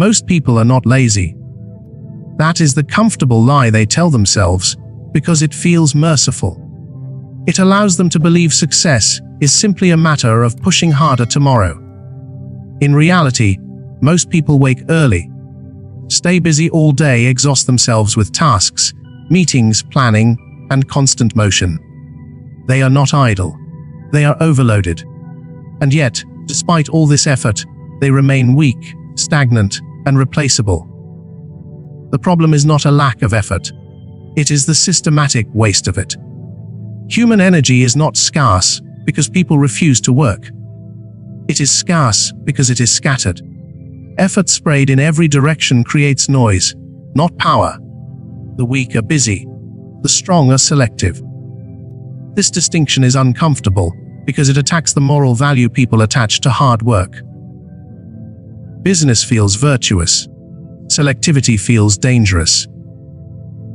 Most people are not lazy. That is the comfortable lie they tell themselves because it feels merciful. It allows them to believe success is simply a matter of pushing harder tomorrow. In reality, most people wake early, stay busy all day, exhaust themselves with tasks, meetings, planning, and constant motion. They are not idle. They are overloaded. And yet, despite all this effort, they remain weak, stagnant, and replaceable. The problem is not a lack of effort. It is the systematic waste of it. Human energy is not scarce because people refuse to work. It is scarce because it is scattered. Effort sprayed in every direction creates noise, not power. The weak are busy. The strong are selective. This distinction is uncomfortable because it attacks the moral value people attach to hard work. Business feels virtuous. Selectivity feels dangerous.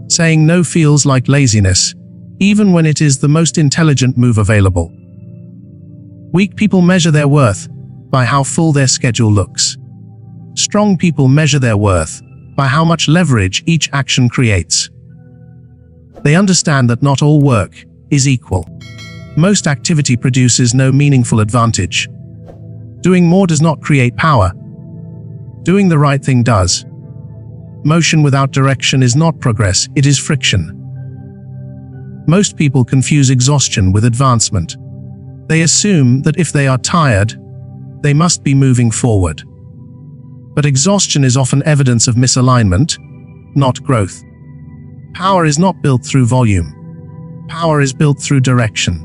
Saying no feels like laziness, even when it is the most intelligent move available. Weak people measure their worth by how full their schedule looks. Strong people measure their worth by how much leverage each action creates. They understand that not all work is equal. Most activity produces no meaningful advantage. Doing more does not create power. Doing the right thing does. Motion without direction is not progress, it is friction. Most people confuse exhaustion with advancement. They assume that if they are tired, they must be moving forward. But exhaustion is often evidence of misalignment, not growth. Power is not built through volume. Power is built through direction.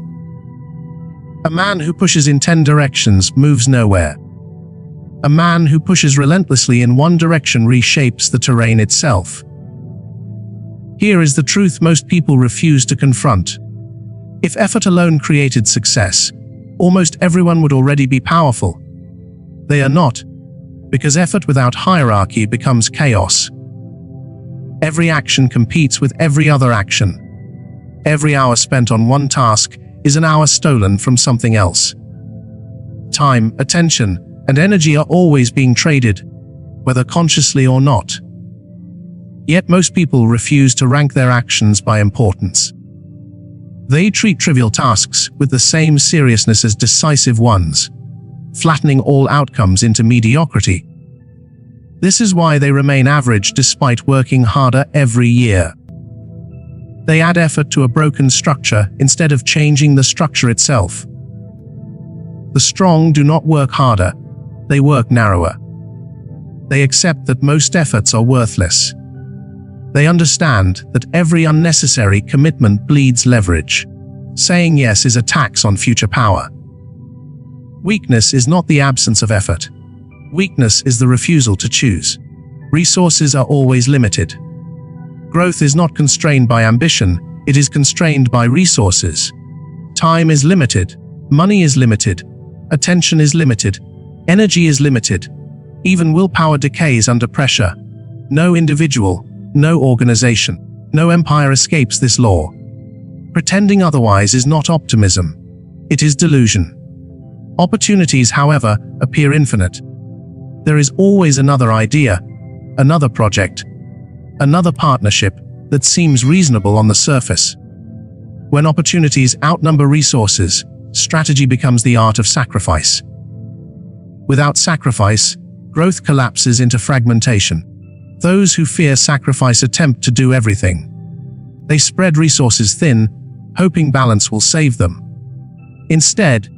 A man who pushes in 10 directions moves nowhere. A man who pushes relentlessly in one direction reshapes the terrain itself. Here is the truth most people refuse to confront. If effort alone created success, almost everyone would already be powerful. They are not, because effort without hierarchy becomes chaos. Every action competes with every other action. Every hour spent on one task is an hour stolen from something else. Time, attention, and energy are always being traded, whether consciously or not. Yet most people refuse to rank their actions by importance. They treat trivial tasks with the same seriousness as decisive ones, flattening all outcomes into mediocrity. This is why they remain average despite working harder every year. They add effort to a broken structure instead of changing the structure itself. The strong do not work harder, they work narrower. They accept that most efforts are worthless. They understand that every unnecessary commitment bleeds leverage. Saying yes is a tax on future power. Weakness is not the absence of effort. Weakness is the refusal to choose. Resources are always limited. Growth is not constrained by ambition, it is constrained by resources. Time is limited, money is limited, attention is limited, energy is limited. Even willpower decays under pressure. No individual, no organization, no empire escapes this law. Pretending otherwise is not optimism. It is delusion. Opportunities, however, appear infinite. There is always another idea, another project, another partnership that seems reasonable on the surface. When opportunities outnumber resources, strategy becomes the art of sacrifice. Without sacrifice, growth collapses into fragmentation. Those who fear sacrifice attempt to do everything. They spread resources thin, hoping balance will save them. Instead,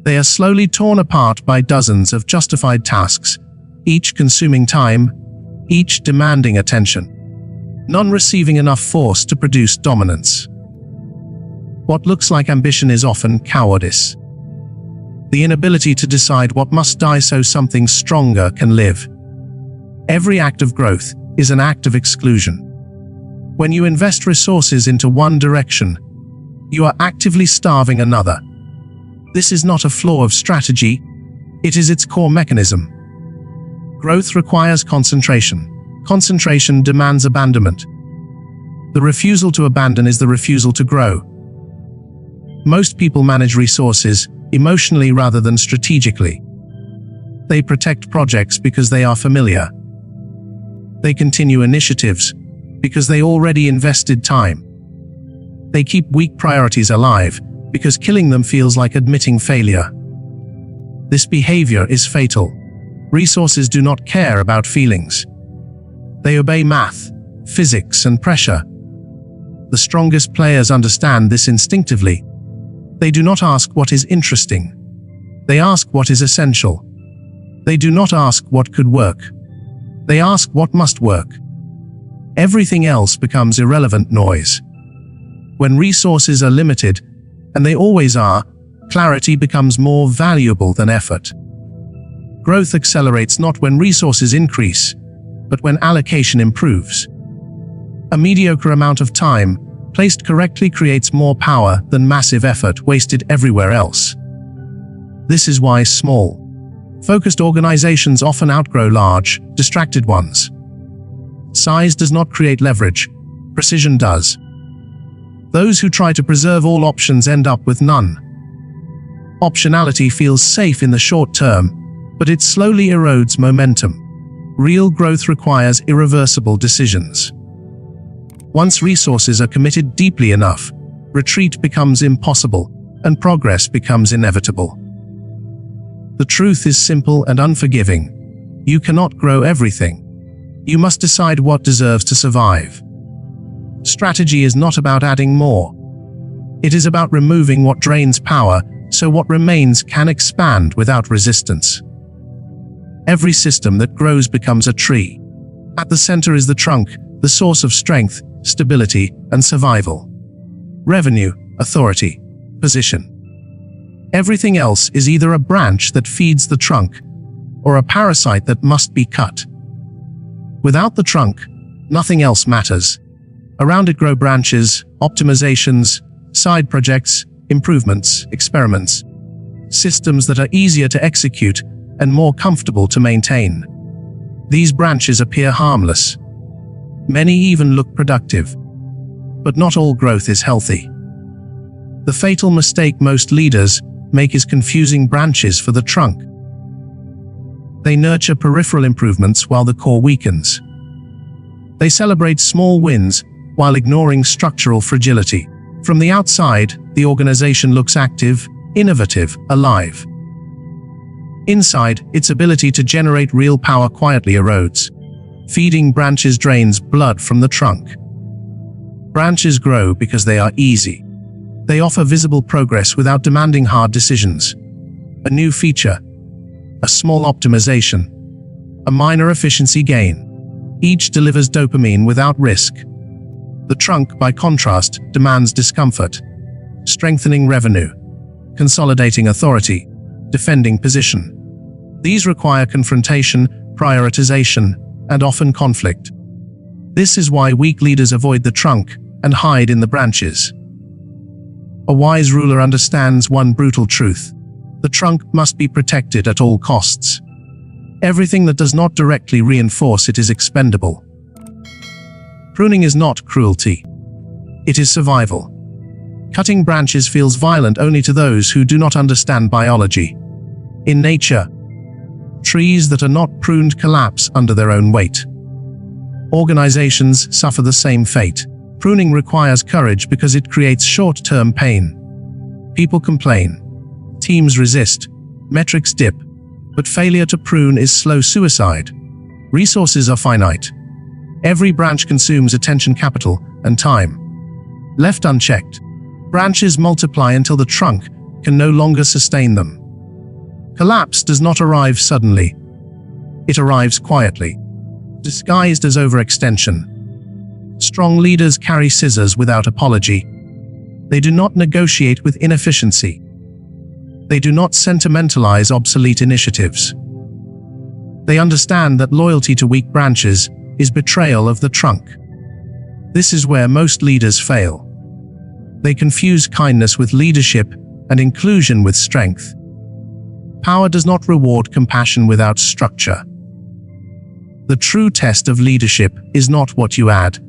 they are slowly torn apart by dozens of justified tasks, each consuming time, each demanding attention, none receiving enough force to produce dominance. What looks like ambition is often cowardice. The inability to decide what must die so something stronger can live. Every act of growth is an act of exclusion. When you invest resources into one direction, you are actively starving another. This is not a flaw of strategy, it is its core mechanism. Growth requires concentration. Concentration demands abandonment. The refusal to abandon is the refusal to grow. Most people manage resources emotionally rather than strategically. They protect projects because they are familiar. They continue initiatives because they already invested time. They keep weak priorities alive because killing them feels like admitting failure. This behavior is fatal. Resources do not care about feelings. They obey math, physics, and pressure. The strongest players understand this instinctively. They do not ask what is interesting. They ask what is essential. They do not ask what could work. They ask what must work. Everything else becomes irrelevant noise. When resources are limited, and they always are, clarity becomes more valuable than effort. Growth accelerates not when resources increase, but when allocation improves. A mediocre amount of time, placed correctly, creates more power than massive effort wasted everywhere else. This is why small, focused organizations often outgrow large, distracted ones. Size does not create leverage, precision does. Those who try to preserve all options end up with none. Optionality feels safe in the short term, but it slowly erodes momentum. Real growth requires irreversible decisions. Once resources are committed deeply enough, retreat becomes impossible, and progress becomes inevitable. The truth is simple and unforgiving. You cannot grow everything. You must decide what deserves to survive. Strategy is not about adding more. It is about removing what drains power so what remains can expand without resistance. Every system that grows becomes a tree. At the center is the trunk, the source of strength, stability, and survival. Revenue, authority, position. Everything else is either a branch that feeds the trunk or a parasite that must be cut. Without the trunk, nothing else matters. Around it grow branches, optimizations, side projects, improvements, experiments, systems that are easier to execute and more comfortable to maintain. These branches appear harmless. Many even look productive. But not all growth is healthy. The fatal mistake most leaders make is confusing branches for the trunk. They nurture peripheral improvements while the core weakens. They celebrate small wins while ignoring structural fragility. From the outside, the organization looks active, innovative, alive. Inside, its ability to generate real power quietly erodes. Feeding branches drains blood from the trunk. Branches grow because they are easy. They offer visible progress without demanding hard decisions. A new feature, a small optimization, a minor efficiency gain. Each delivers dopamine without risk. The trunk, by contrast, demands discomfort, strengthening revenue, consolidating authority, defending position. These require confrontation, prioritization, and often conflict. This is why weak leaders avoid the trunk and hide in the branches. A wise ruler understands one brutal truth. The trunk must be protected at all costs. Everything that does not directly reinforce it is expendable. Pruning is not cruelty. It is survival. Cutting branches feels violent only to those who do not understand biology. In nature, trees that are not pruned collapse under their own weight. Organizations suffer the same fate. Pruning requires courage because it creates short-term pain. People complain. Teams resist. Metrics dip. But failure to prune is slow suicide. Resources are finite. Every branch consumes attention, capital, and time. Left unchecked, branches multiply until the trunk can no longer sustain them. Collapse does not arrive suddenly. It arrives quietly, disguised as overextension. Strong leaders carry scissors without apology. They do not negotiate with inefficiency. They do not sentimentalize obsolete initiatives. They understand that loyalty to weak branches is betrayal of the trunk. This is where most leaders fail. They confuse kindness with leadership and inclusion with strength. Power does not reward compassion without structure. The true test of leadership is not what you add,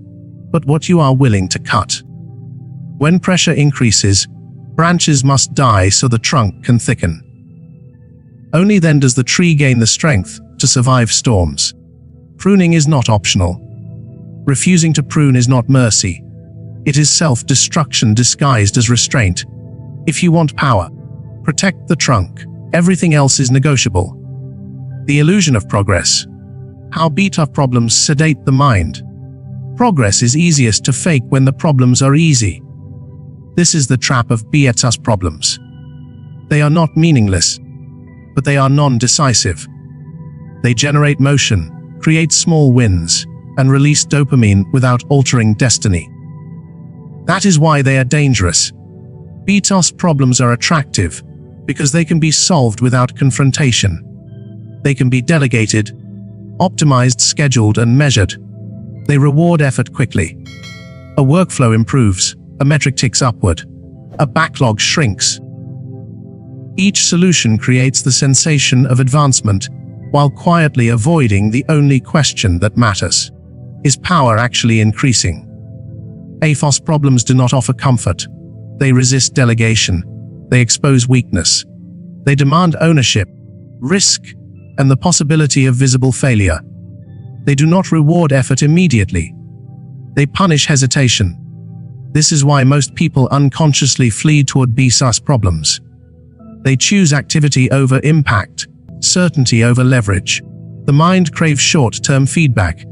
but what you are willing to cut. When pressure increases, branches must die so the trunk can thicken. Only then does the tree gain the strength to survive storms. Pruning is not optional. Refusing to prune is not mercy. It is self-destruction disguised as restraint. If you want power, protect the trunk. Everything else is negotiable. The illusion of progress. How beat-up problems sedate the mind. Progress is easiest to fake when the problems are easy. This is the trap of beat-up problems. They are not meaningless, but they are non-decisive. They generate motion, create small wins, and release dopamine without altering destiny. That is why they are dangerous. Beat-up problems are attractive because they can be solved without confrontation. They can be delegated, optimized, scheduled, and measured. They reward effort quickly. A workflow improves, a metric ticks upward, a backlog shrinks. Each solution creates the sensation of advancement while quietly avoiding the only question that matters. Is power actually increasing? AFOS problems do not offer comfort. They resist delegation. They expose weakness. They demand ownership, risk, and the possibility of visible failure. They do not reward effort immediately. They punish hesitation. This is why most people unconsciously flee toward BSAS problems. They choose activity over impact, certainty over leverage. The mind craves short-term feedback.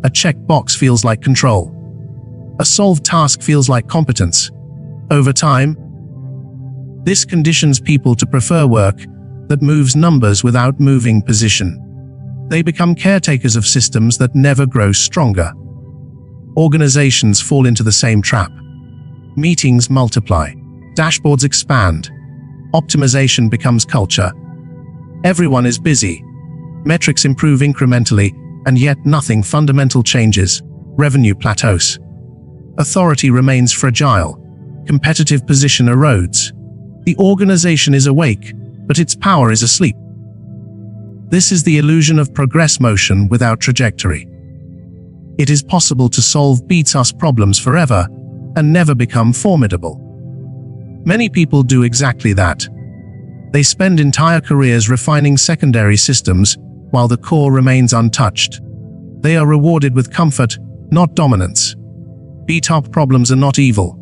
A checked box feels like control. A solved task feels like competence. Over time, this conditions people to prefer work that moves numbers without moving position. They become caretakers of systems that never grow stronger. Organizations fall into the same trap. Meetings multiply. Dashboards expand. Optimization becomes culture. Everyone is busy. Metrics improve incrementally, and yet nothing fundamental changes. Revenue plateaus. Authority remains fragile. Competitive position erodes. The organization is awake, but its power is asleep. This is the illusion of progress motion without trajectory. It is possible to solve beat-up problems forever and never become formidable. Many people do exactly that. They spend entire careers refining secondary systems while the core remains untouched. They are rewarded with comfort, not dominance. Beat-up problems are not evil.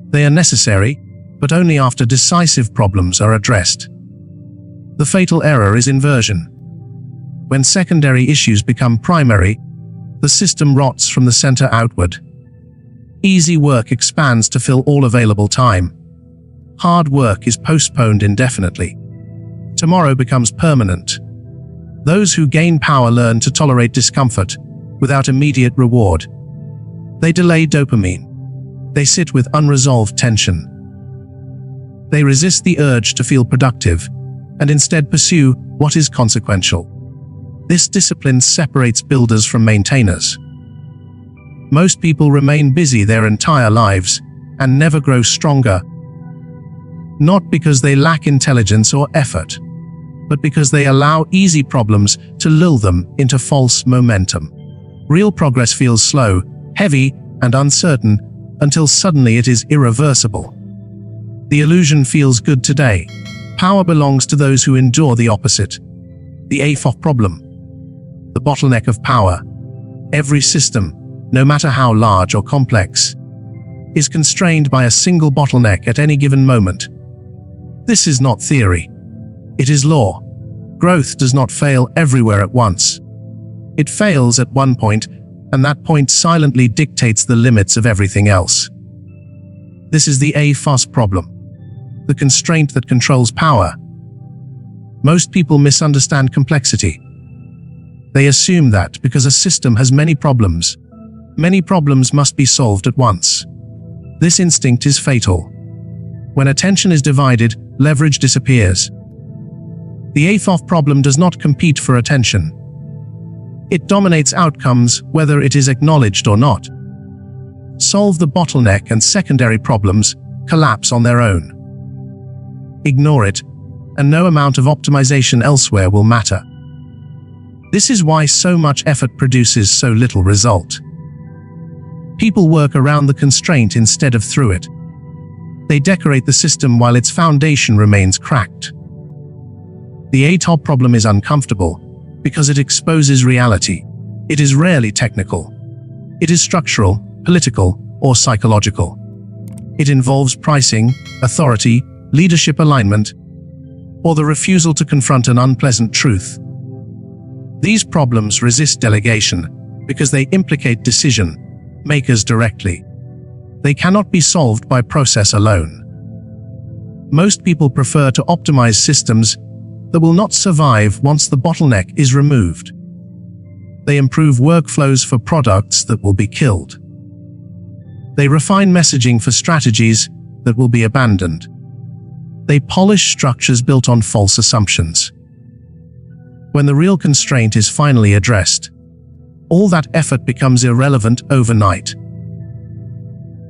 They are necessary, but only after decisive problems are addressed. The fatal error is inversion. When secondary issues become primary, the system rots from the center outward. Easy work expands to fill all available time. Hard work is postponed indefinitely. Tomorrow becomes permanent. Those who gain power learn to tolerate discomfort without immediate reward. They delay dopamine. They sit with unresolved tension. They resist the urge to feel productive and instead pursue what is consequential. This discipline separates builders from maintainers. Most people remain busy their entire lives and never grow stronger, not because they lack intelligence or effort, but because they allow easy problems to lull them into false momentum. Real progress feels slow, heavy, and uncertain until suddenly it is irreversible. The illusion feels good today. Power belongs to those who endure the opposite. The AFOF problem. The bottleneck of power. Every system, no matter how large or complex, is constrained by a single bottleneck at any given moment. This is not theory. It is law. Growth does not fail everywhere at once. It fails at one point, and that point silently dictates the limits of everything else. This is the AFOS problem, the constraint that controls power. Most people misunderstand complexity. They assume that because a system has many problems must be solved at once. This instinct is fatal. When attention is divided, leverage disappears. The AFOF problem does not compete for attention. It dominates outcomes whether it is acknowledged or not. Solve the bottleneck and secondary problems collapse on their own. Ignore it, and no amount of optimization elsewhere will matter. This is why so much effort produces so little result. People work around the constraint instead of through it. They decorate the system while its foundation remains cracked. The ATOP problem is uncomfortable because it exposes reality. It is rarely technical. It is structural, political, or psychological. It involves pricing, authority, leadership alignment, or the refusal to confront an unpleasant truth. These problems resist delegation because they implicate decision makers directly. They cannot be solved by process alone. Most people prefer to optimize systems that will not survive once the bottleneck is removed. They improve workflows for products that will be killed. They refine messaging for strategies that will be abandoned. They polish structures built on false assumptions. When the real constraint is finally addressed, all that effort becomes irrelevant overnight.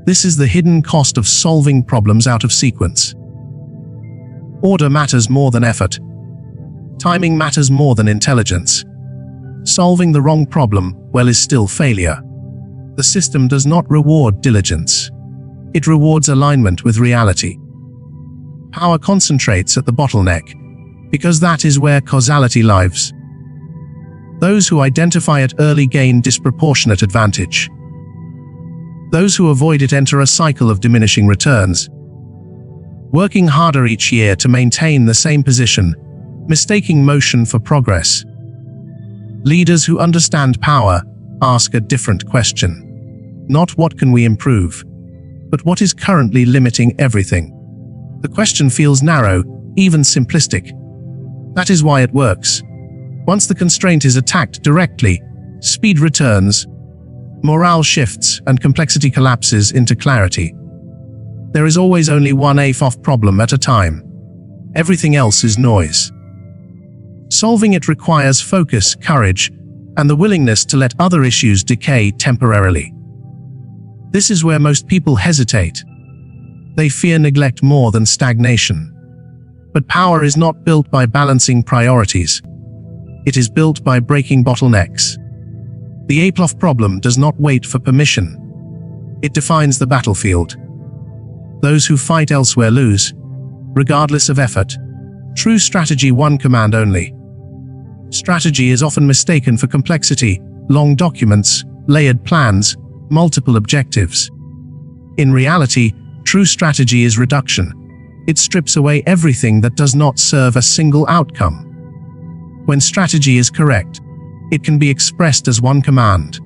This is the hidden cost of solving problems out of sequence. Order matters more than effort. Timing matters more than intelligence. Solving the wrong problem, well, is still failure. The system does not reward diligence. It rewards alignment with reality. Power concentrates at the bottleneck, because that is where causality lives. Those who identify it early gain disproportionate advantage. Those who avoid it enter a cycle of diminishing returns, working harder each year to maintain the same position, mistaking motion for progress. Leaders who understand power ask a different question. Not what can we improve, but what is currently limiting everything. The question feels narrow, even simplistic. That is why it works. Once the constraint is attacked directly, speed returns, morale shifts, and complexity collapses into clarity. There is always only one AFOF problem at a time. Everything else is noise. Solving it requires focus, courage, and the willingness to let other issues decay temporarily. This is where most people hesitate. They fear neglect more than stagnation. But power is not built by balancing priorities. It is built by breaking bottlenecks. The APLOF problem does not wait for permission. It defines the battlefield. Those who fight elsewhere lose, regardless of effort. True strategy, one command only. Strategy is often mistaken for complexity, long documents, layered plans, multiple objectives. In reality, true strategy is reduction. It strips away everything that does not serve a single outcome. When strategy is correct, it can be expressed as one command.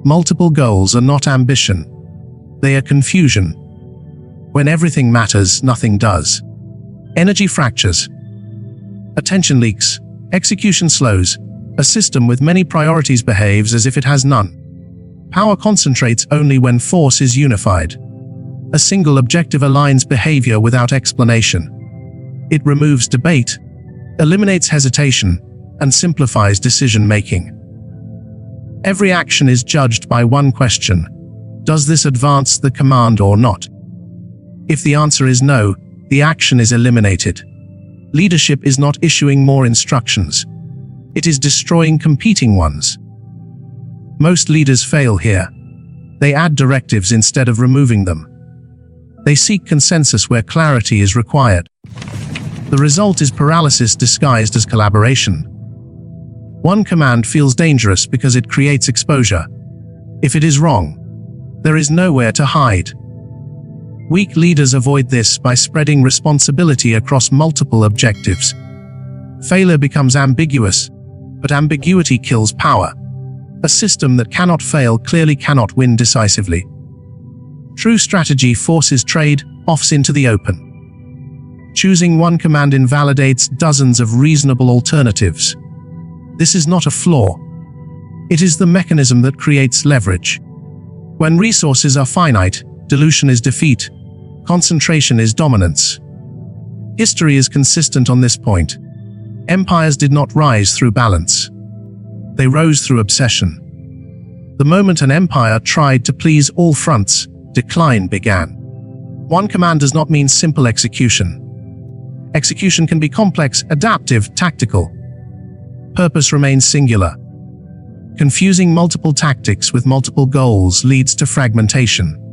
Multiple goals are not ambition. They are confusion. When everything matters, nothing does. Energy fractures. Attention leaks. Execution slows. A system with many priorities behaves as if it has none. Power concentrates only when force is unified. A single objective aligns behavior without explanation. It removes debate, eliminates hesitation, and simplifies decision-making. Every action is judged by one question: does this advance the command or not? If the answer is no, the action is eliminated. Leadership is not issuing more instructions. It is destroying competing ones. Most leaders fail here. They add directives instead of removing them. They seek consensus where clarity is required. The result is paralysis disguised as collaboration. One command feels dangerous because it creates exposure. If it is wrong, there is nowhere to hide. Weak leaders avoid this by spreading responsibility across multiple objectives. Failure becomes ambiguous, but ambiguity kills power. A system that cannot fail clearly cannot win decisively. True strategy forces trade-offs into the open. Choosing one command invalidates dozens of reasonable alternatives. This is not a flaw. It is the mechanism that creates leverage. When resources are finite, dilution is defeat. Concentration is dominance. History is consistent on this point. Empires did not rise through balance. They rose through obsession. The moment an empire tried to please all fronts, decline began. One command does not mean simple execution. Execution can be complex, adaptive, tactical. Purpose remains singular. Confusing multiple tactics with multiple goals leads to fragmentation.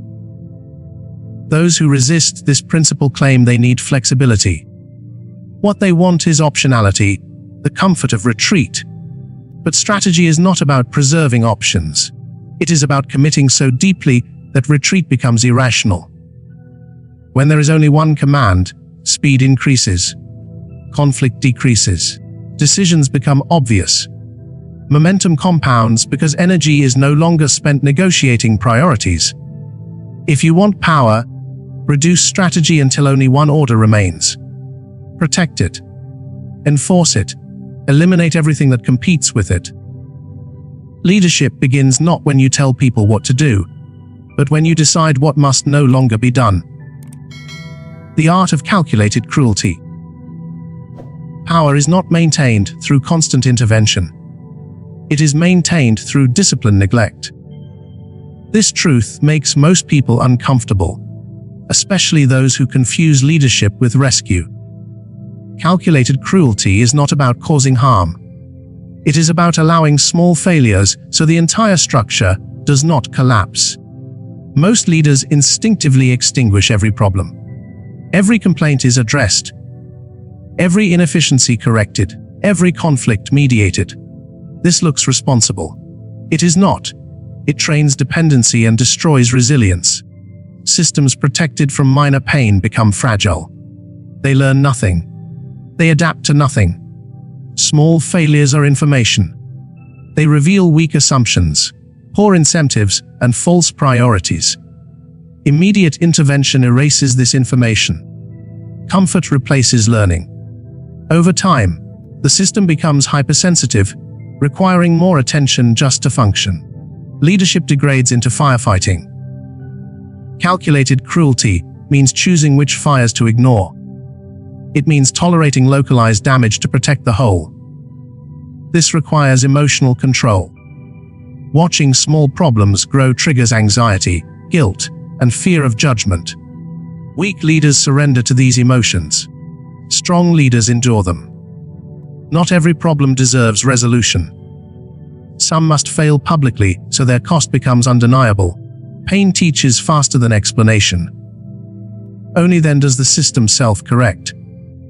Those who resist this principle claim they need flexibility. What they want is optionality, the comfort of retreat. But strategy is not about preserving options. It is about committing so deeply that retreat becomes irrational. When there is only one command, speed increases. Conflict decreases. Decisions become obvious. Momentum compounds because energy is no longer spent negotiating priorities. If you want power, reduce strategy until only one order remains. Protect it. Enforce it. Eliminate everything that competes with it. Leadership begins not when you tell people what to do, but when you decide what must no longer be done. The art of calculated cruelty. Power is not maintained through constant intervention. It is maintained through disciplined neglect. This truth makes most people uncomfortable, especially those who confuse leadership with rescue. Calculated cruelty is not about causing harm. It is about allowing small failures so the entire structure does not collapse. Most leaders instinctively extinguish every problem. Every complaint is addressed. Every inefficiency corrected. Every conflict mediated. This looks responsible. It is not. It trains dependency and destroys resilience. Systems protected from minor pain become fragile. They learn nothing. They adapt to nothing. Small failures are information. They reveal weak assumptions, poor incentives, and false priorities. Immediate intervention erases this information. Comfort replaces learning. Over time, the system becomes hypersensitive, requiring more attention just to function. Leadership degrades into firefighting. Calculated cruelty means choosing which fires to ignore. It means tolerating localized damage to protect the whole. This requires emotional control. Watching small problems grow triggers anxiety, guilt, and fear of judgment. Weak leaders surrender to these emotions. Strong leaders endure them. Not every problem deserves resolution. Some must fail publicly so their cost becomes undeniable. Pain teaches faster than explanation. Only then does the system self-correct.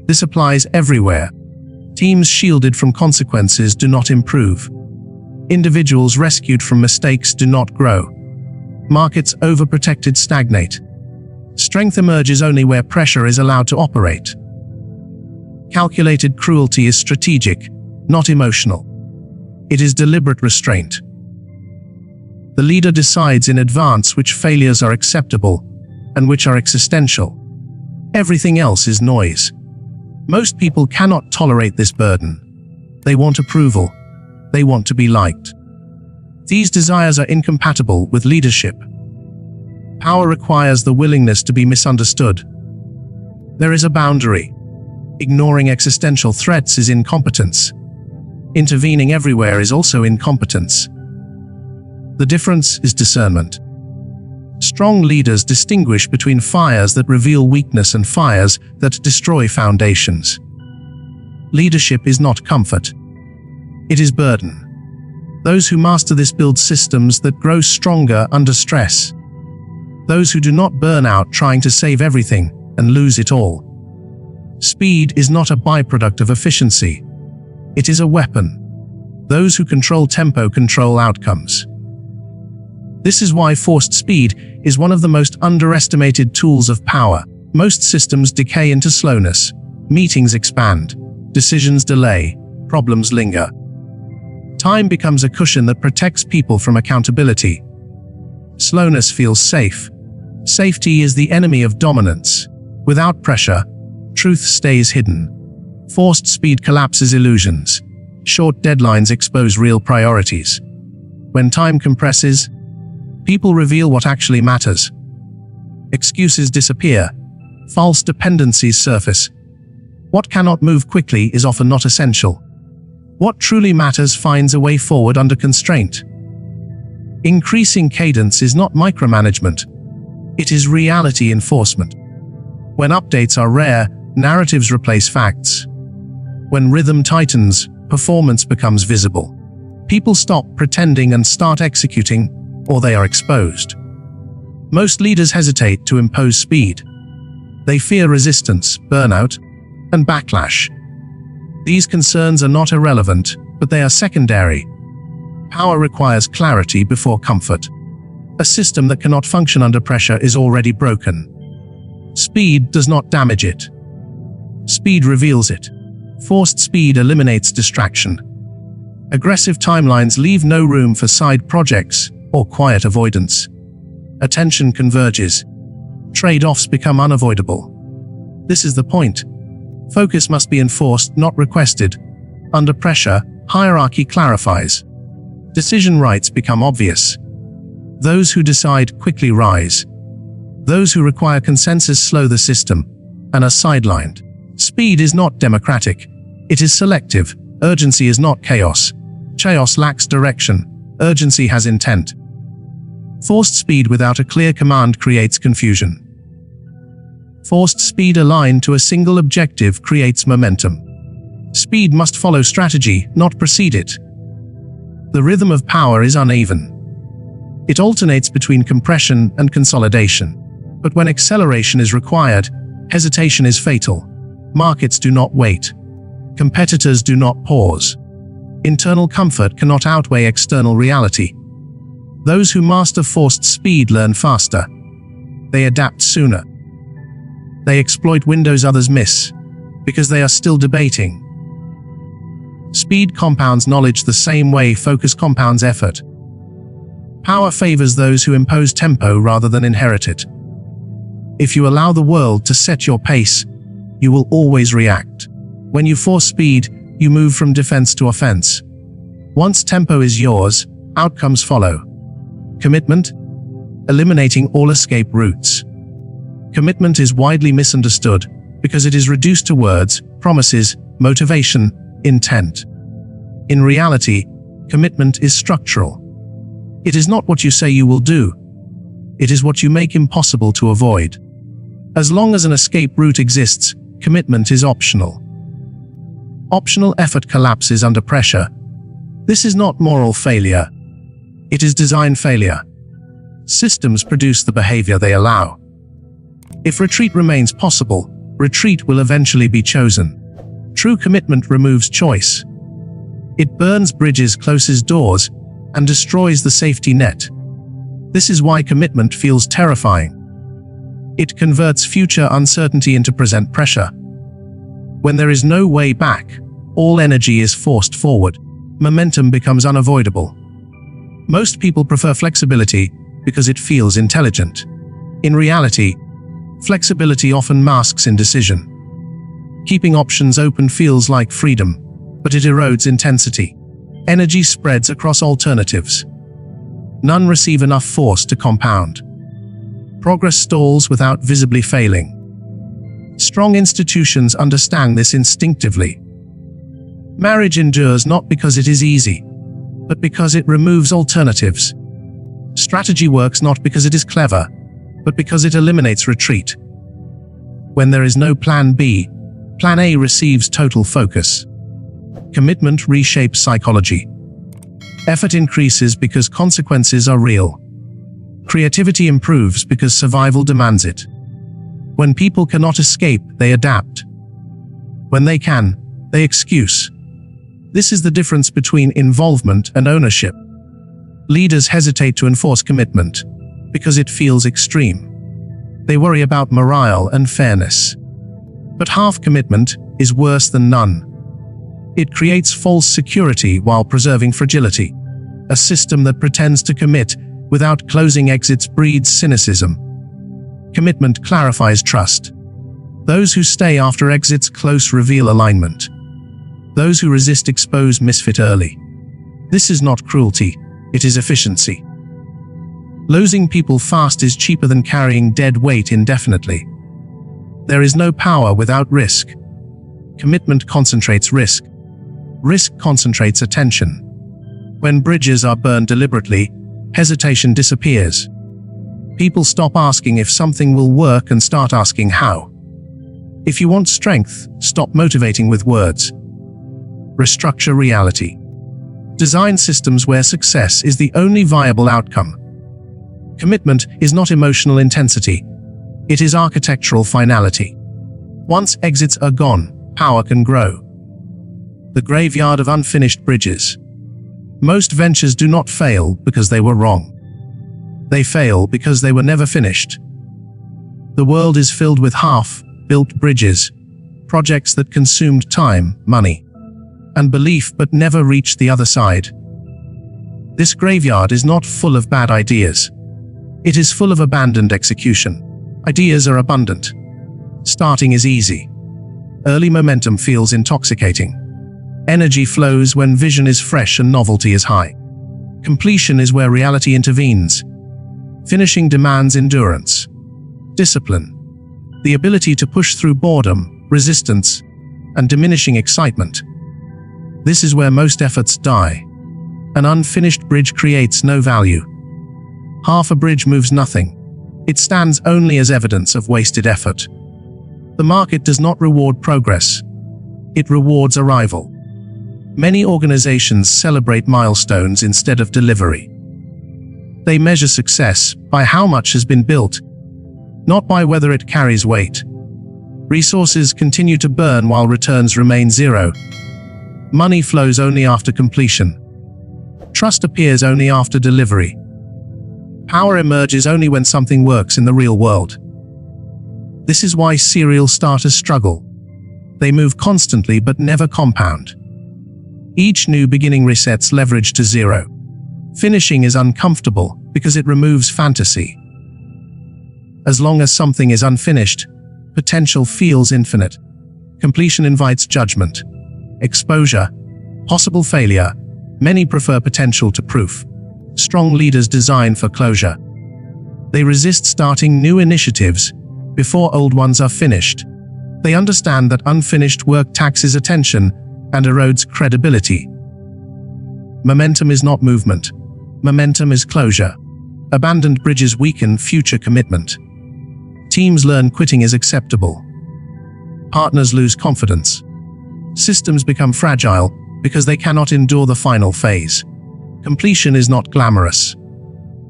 This applies everywhere. Teams shielded from consequences do not improve. Individuals rescued from mistakes do not grow. Markets overprotected stagnate. Strength emerges only where pressure is allowed to operate. Calculated cruelty is strategic, not emotional. It is deliberate restraint. The leader decides in advance which failures are acceptable and which are existential. Everything else is noise. Most people cannot tolerate this burden. They want approval. They want to be liked. These desires are incompatible with leadership. Power requires the willingness to be misunderstood. There is a boundary. Ignoring existential threats is incompetence. Intervening everywhere is also incompetence. The difference is discernment. Strong leaders distinguish between fires that reveal weakness and fires that destroy foundations. Leadership is not comfort. It is burden. Those who master this build systems that grow stronger under stress. Those who do not burn out trying to save everything and lose it all. Speed is not a byproduct of efficiency. It is a weapon. Those who control tempo control outcomes. This is why forced speed is one of the most underestimated tools of power. Most systems decay into slowness. Meetings expand. Decisions delay. Problems linger. Time becomes a cushion that protects people from accountability. Slowness feels safe. Safety is the enemy of dominance. Without pressure, truth stays hidden. Forced speed collapses illusions. Short deadlines expose real priorities. When time compresses, people reveal what actually matters. Excuses disappear. False dependencies surface. What cannot move quickly is often not essential. What truly matters finds a way forward under constraint. Increasing cadence is not micromanagement. It is reality enforcement. When updates are rare, narratives replace facts. When rhythm tightens, performance becomes visible. People stop pretending and start executing, or they are exposed. Most leaders hesitate to impose speed. They fear resistance, burnout, and backlash. These concerns are not irrelevant, but they are secondary. Power requires clarity before comfort. A system that cannot function under pressure is already broken. Speed does not damage it. Speed reveals it. Forced speed eliminates distraction. Aggressive timelines leave no room for side projects or quiet avoidance. Attention converges. Trade-offs become unavoidable. This is the point. Focus must be enforced, not requested. Under pressure, hierarchy clarifies. Decision rights become obvious. Those who decide quickly rise. Those who require consensus slow the system and are sidelined. Speed is not democratic. It is selective. Urgency is not chaos. Chaos lacks direction. Urgency has intent. Forced speed without a clear command creates confusion. Forced speed aligned to a single objective creates momentum. Speed must follow strategy, not precede it. The rhythm of power is uneven. It alternates between compression and consolidation. But when acceleration is required, hesitation is fatal. Markets do not wait. Competitors do not pause. Internal comfort cannot outweigh external reality. Those who master forced speed learn faster. They adapt sooner. They exploit windows others miss, because they are still debating. Speed compounds knowledge the same way focus compounds effort. Power favors those who impose tempo rather than inherit it. If you allow the world to set your pace, you will always react. When you force speed, you move from defense to offense. Once tempo is yours, outcomes follow. Commitment? Eliminating all escape routes. Commitment is widely misunderstood because it is reduced to words, promises, motivation, intent. In reality, commitment is structural. It is not what you say you will do. It is what you make impossible to avoid. As long as an escape route exists, commitment is optional. Optional effort collapses under pressure. This is not moral failure. It is design failure. Systems produce the behavior they allow. If retreat remains possible, retreat will eventually be chosen. True commitment removes choice. It burns bridges, closes doors, and destroys the safety net. This is why commitment feels terrifying. It converts future uncertainty into present pressure. When there is no way back, all energy is forced forward. Momentum becomes unavoidable. Most people prefer flexibility because it feels intelligent. In reality, flexibility often masks indecision. Keeping options open feels like freedom, but it erodes intensity. Energy spreads across alternatives. None receive enough force to compound. Progress stalls without visibly failing. Strong institutions understand this instinctively. Marriage endures not because it is easy, but because it removes alternatives. Strategy works not because it is clever, but because it eliminates retreat. When there is no plan B, plan A receives total focus. Commitment reshapes psychology. Effort increases because consequences are real. Creativity improves because survival demands it. When people cannot escape, they adapt. When they can, they excuse. This is the difference between involvement and ownership. Leaders hesitate to enforce commitment because it feels extreme. They worry about morale and fairness. But half commitment is worse than none. It creates false security while preserving fragility. A system that pretends to commit without closing exits breeds cynicism. Commitment clarifies trust. Those who stay after exits close reveal alignment. Those who resist expose misfit early. This is not cruelty, it is efficiency. Losing people fast is cheaper than carrying dead weight indefinitely. There is no power without risk. Commitment concentrates risk. Risk concentrates attention. When bridges are burned deliberately, hesitation disappears. People stop asking if something will work and start asking how. If you want strength, stop motivating with words. Restructure reality. Design systems where success is the only viable outcome. Commitment is not emotional intensity. It is architectural finality. Once exits are gone, power can grow. The graveyard of unfinished bridges. Most ventures do not fail because they were wrong. They fail because they were never finished. The world is filled with half-built bridges, projects that consumed time, money, and belief but never reached the other side. This graveyard is not full of bad ideas. It is full of abandoned execution. Ideas are abundant. Starting is easy. Early momentum feels intoxicating. Energy flows when vision is fresh and novelty is high. Completion is where reality intervenes. Finishing demands endurance, discipline, the ability to push through boredom, resistance, and diminishing excitement. This is where most efforts die. An unfinished bridge creates no value. Half a bridge moves nothing. It stands only as evidence of wasted effort. The market does not reward progress. It rewards arrival. Many organizations celebrate milestones instead of delivery. They measure success by how much has been built, not by whether it carries weight. Resources continue to burn while returns remain zero. Money flows only after completion. Trust appears only after delivery. Power emerges only when something works in the real world. This is why serial starters struggle. They move constantly but never compound. Each new beginning resets leverage to zero. Finishing is uncomfortable because it removes fantasy. As long as something is unfinished, potential feels infinite. Completion invites judgment, exposure, possible failure. Many prefer potential to proof. Strong leaders design for closure. They resist starting new initiatives before old ones are finished. They understand that unfinished work taxes attention and erodes credibility. Momentum is not movement. Momentum is closure. Abandoned bridges weaken future commitment. Teams learn quitting is acceptable. Partners lose confidence. Systems become fragile because they cannot endure the final phase. Completion is not glamorous.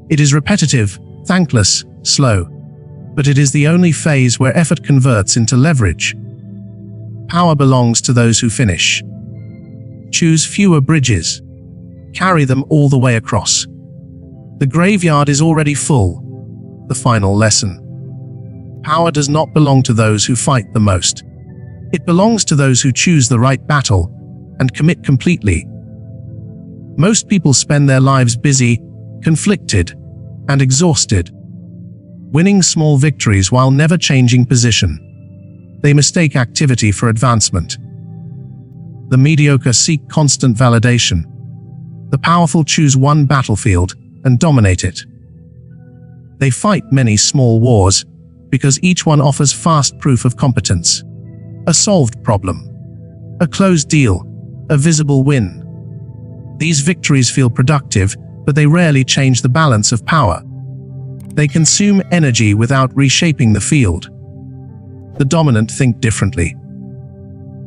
It is repetitive, thankless, slow. But it is the only phase where effort converts into leverage. Power belongs to those who finish. Choose fewer bridges. Carry them all the way across. The graveyard is already full. The final lesson. Power does not belong to those who fight the most. It belongs to those who choose the right battle and commit completely. Most people spend their lives busy, conflicted, and exhausted, winning small victories while never changing position. They mistake activity for advancement. The mediocre seek constant validation. The powerful choose one battlefield and dominate it. They fight many small wars because each one offers fast proof of competence. A solved problem, a closed deal, a visible win. These victories feel productive, but they rarely change the balance of power. They consume energy without reshaping the field. The dominant think differently.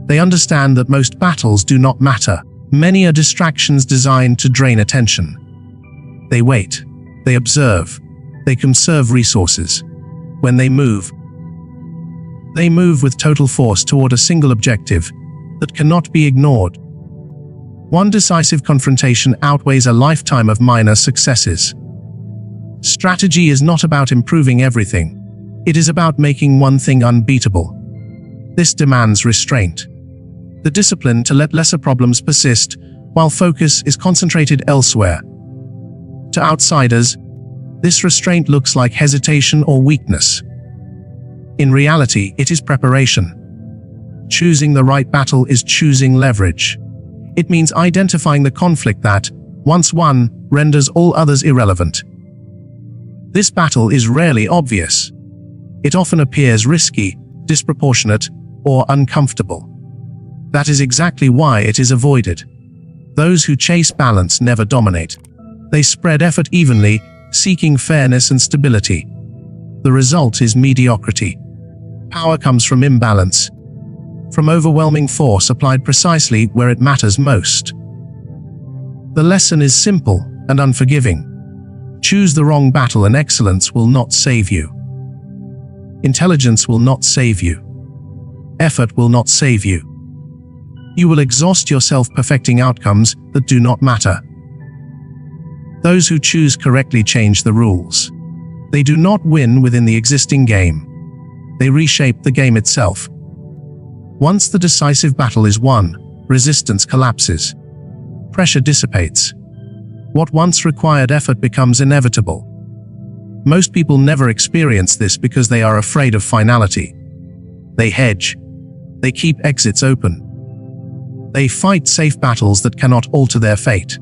They understand that most battles do not matter. Many are distractions designed to drain attention. They wait. They observe. They conserve resources. When they move with total force toward a single objective that cannot be ignored. One decisive confrontation outweighs a lifetime of minor successes. Strategy is not about improving everything. It is about making one thing unbeatable. This demands restraint. The discipline to let lesser problems persist while focus is concentrated elsewhere. To outsiders, this restraint looks like hesitation or weakness. In reality, it is preparation. Choosing the right battle is choosing leverage. It means identifying the conflict that, once won, renders all others irrelevant. This battle is rarely obvious. It often appears risky, disproportionate, or uncomfortable. That is exactly why it is avoided. Those who chase balance never dominate. They spread effort evenly, seeking fairness and stability. The result is mediocrity. Power comes from imbalance, from overwhelming force applied precisely where it matters most. The lesson is simple and unforgiving. Choose the wrong battle and excellence will not save you. Intelligence will not save you. Effort will not save you. You will exhaust yourself perfecting outcomes that do not matter. Those who choose correctly change the rules. They do not win within the existing game. They reshape the game itself. Once the decisive battle is won, resistance collapses. Pressure dissipates. What once required effort becomes inevitable. Most people never experience this because they are afraid of finality. They hedge. They keep exits open. They fight safe battles that cannot alter their fate.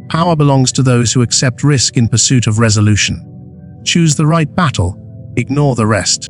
Power belongs to those who accept risk in pursuit of resolution. Choose the right battle, ignore the rest.